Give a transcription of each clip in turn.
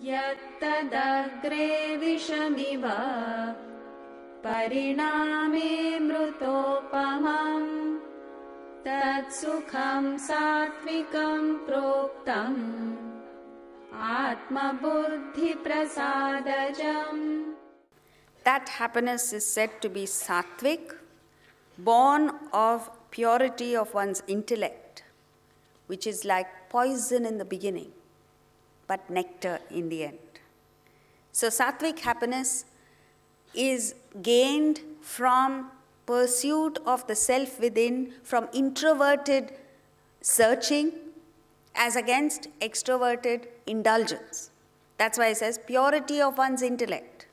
yattadagre vishamiva pariname mrutopamam tat sukham satvikam proktam atma buddhi prasadajam. That happiness is said to be Satwik, born of purity of one's intellect, which is like poison in the beginning, but nectar in the end. So Satwik happiness is gained from pursuit of the self within, from introverted searching as against extroverted indulgence. That's why it says purity of one's intellect.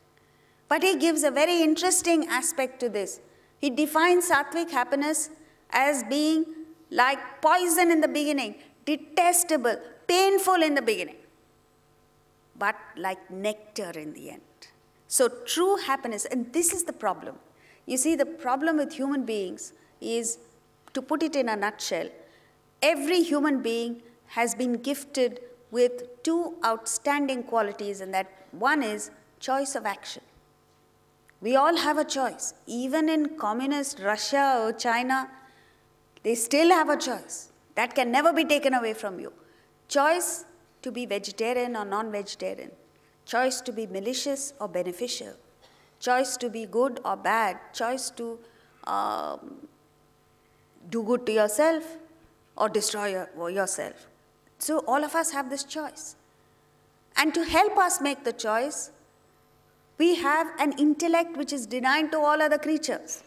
But he gives a very interesting aspect to this. He defines Satwik happiness as being like poison in the beginning, detestable, painful in the beginning, but like nectar in the end. So true happiness, and this is the problem. You see, the problem with human beings is, to put it in a nutshell, every human being has been gifted with two outstanding qualities, and that one is choice of action. We all have a choice. Even in communist Russia or China, they still have a choice. That can never be taken away from you. Choice to be vegetarian or non-vegetarian. Choice to be malicious or beneficial. Choice to be good or bad. Choice to do good to yourself or destroy yourself. So all of us have this choice. And to help us make the choice, we have an intellect which is denied to all other creatures,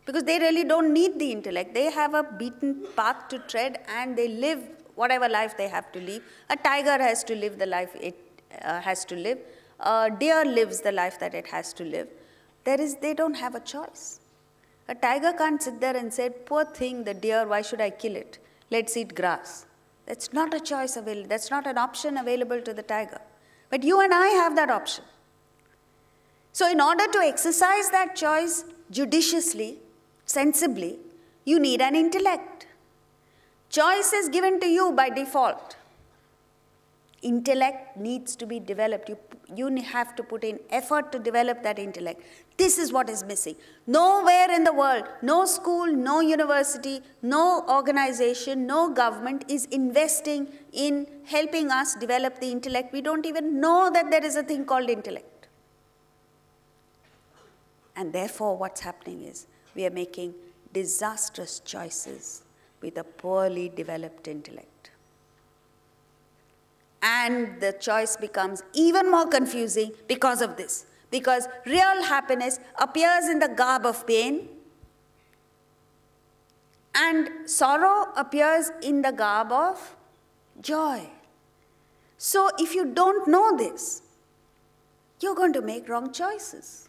because they really don't need the intellect. They have a beaten path to tread and they live whatever life they have to live. A tiger has to live the life it has to live. A deer lives the life that it has to live. They don't have a choice. A tiger can't sit there and say, poor thing, the deer, why should I kill it? Let's eat grass. That's not a choice available. That's not an option available to the tiger. But you and I have that option. So in order to exercise that choice judiciously, sensibly, you need an intellect. Choice is given to you by default. Intellect needs to be developed. You have to put in effort to develop that intellect. This is what is missing. Nowhere in the world, no school, no university, no organization, no government is investing in helping us develop the intellect. We don't even know that there is a thing called intellect. And therefore, what's happening is we are making disastrous choices with a poorly developed intellect. And the choice becomes even more confusing because of this. Because real happiness appears in the garb of pain, and sorrow appears in the garb of joy. So if you don't know this, you're going to make wrong choices.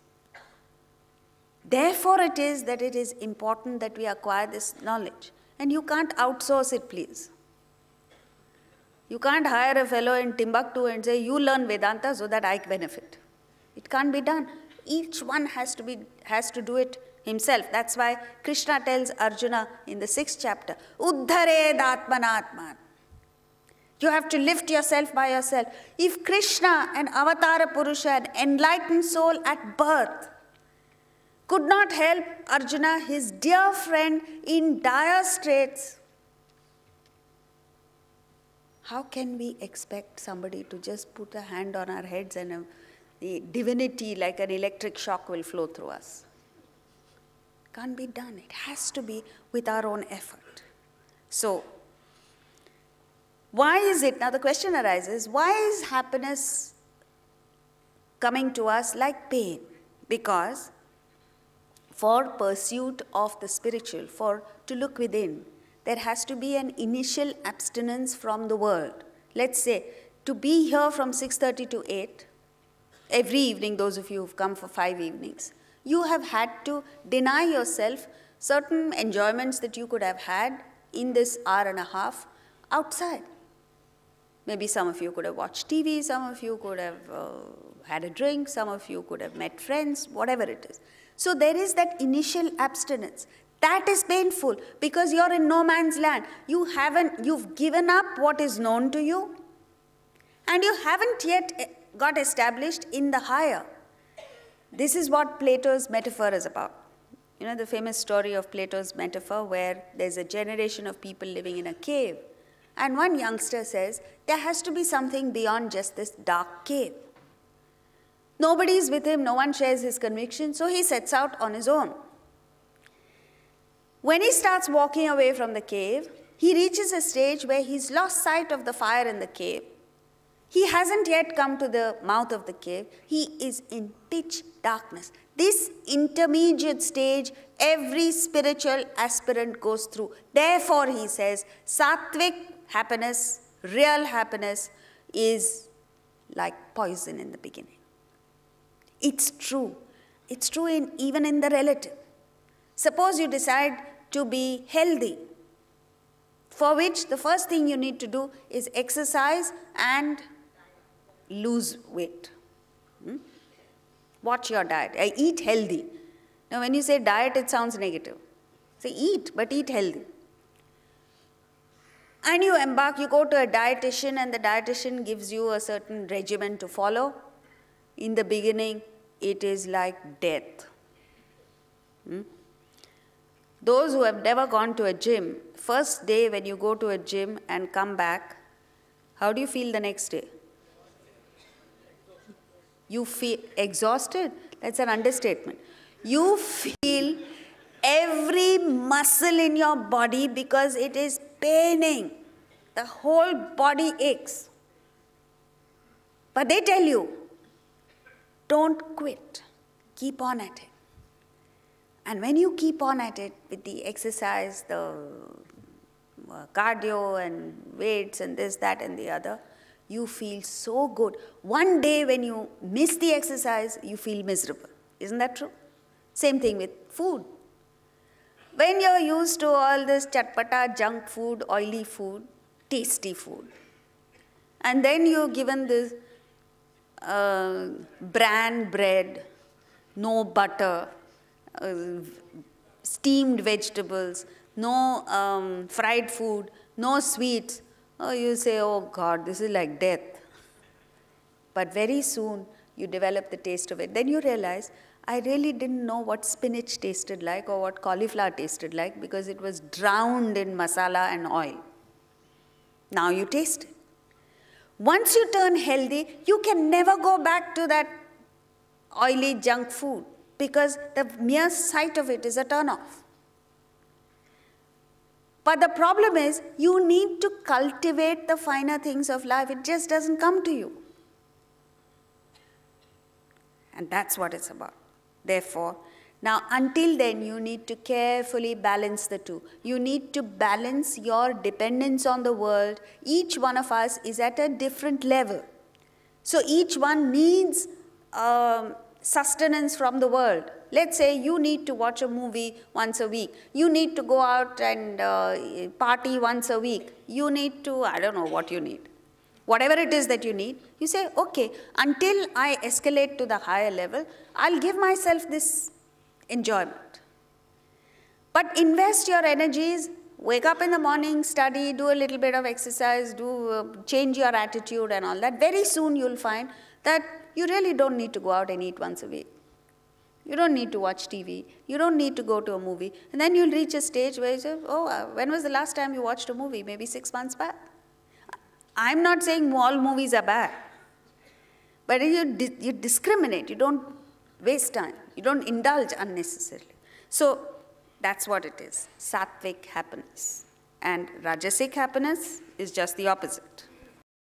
Therefore, it is that it is important that we acquire this knowledge. And you can't outsource it, please. You can't hire a fellow in Timbuktu and say, you learn Vedanta so that I benefit. It can't be done. Each one has to do it himself. That's why Krishna tells Arjuna in the 6th chapter, Uddhared Atman. You have to lift yourself by yourself. If Krishna, an Avatara Purusha, an enlightened soul at birth, could not help Arjuna, his dear friend, in dire straits, how can we expect somebody to just put a hand on our heads and the divinity like an electric shock will flow through us? Can't be done. It has to be with our own effort. So, why is it, now the question arises, why is happiness coming to us like pain? Because for pursuit of the spiritual, to look within, there has to be an initial abstinence from the world. Let's say, to be here from 6:30 to 8, every evening, those of you who've come for 5 evenings, you have had to deny yourself certain enjoyments that you could have had in this hour and a half outside. Maybe some of you could have watched TV, some of you could have had a drink, some of you could have met friends, whatever it is. So there is that initial abstinence. That is painful because you're in no man's land. You've given up what is known to you, and you haven't yet got established in the higher. This is what Plato's metaphor is about. You know the famous story of Plato's metaphor where there's a generation of people living in a cave. And one youngster says, there has to be something beyond just this dark cave. Nobody is with him, no one shares his conviction, so he sets out on his own. When he starts walking away from the cave, he reaches a stage where he's lost sight of the fire in the cave. He hasn't yet come to the mouth of the cave. He is in pitch darkness. This intermediate stage, every spiritual aspirant goes through. Therefore, he says, Satwik happiness, real happiness, is like poison in the beginning. It's true. It's true even in the relative. Suppose you decide to be healthy, for which the first thing you need to do is exercise and lose weight. Watch your diet. Eat healthy. Now when you say diet, it sounds negative. Say eat, but eat healthy. And you go to a dietitian, and the dietitian gives you a certain regimen to follow. In the beginning, it is like death. Those who have never gone to a gym, first day when you go to a gym and come back, how do you feel the next day? You feel exhausted? That's an understatement. You feel every muscle in your body because it is paining. The whole body aches. But they tell you, don't quit. Keep on at it. And when you keep on at it with the exercise, the cardio and weights and this, that and the other, you feel so good. One day when you miss the exercise, you feel miserable. Isn't that true? Same thing with food. When you're used to all this chatpata, junk food, oily food, tasty food, and then you're given this bran bread, no butter, steamed vegetables, no fried food, no sweets. Oh, you say, oh God, this is like death. But very soon you develop the taste of it. Then you realize, I really didn't know what spinach tasted like or what cauliflower tasted like because it was drowned in masala and oil. Now you taste it. Once you turn healthy, you can never go back to that oily junk food because the mere sight of it is a turn-off. But the problem is, you need to cultivate the finer things of life. It just doesn't come to you. And that's what it's about. Therefore, now until then, you need to carefully balance the two. You need to balance your dependence on the world. Each one of us is at a different level. So each one needs sustenance from the world. Let's say you need to watch a movie once a week. You need to go out and party once a week. You need to, I don't know what you need. Whatever it is that you need, you say, okay, until I escalate to the higher level, I'll give myself this enjoyment. But invest your energies, wake up in the morning, study, do a little bit of exercise, change your attitude and all that. Very soon you'll find that you really don't need to go out and eat once a week. You don't need to watch TV. You don't need to go to a movie. And then you'll reach a stage where you say, oh, when was the last time you watched a movie? Maybe 6 months back. I'm not saying all movies are bad. But you discriminate. You don't waste time. You don't indulge unnecessarily. So that's what it is. Satwik happiness. And Rajasic happiness is just the opposite.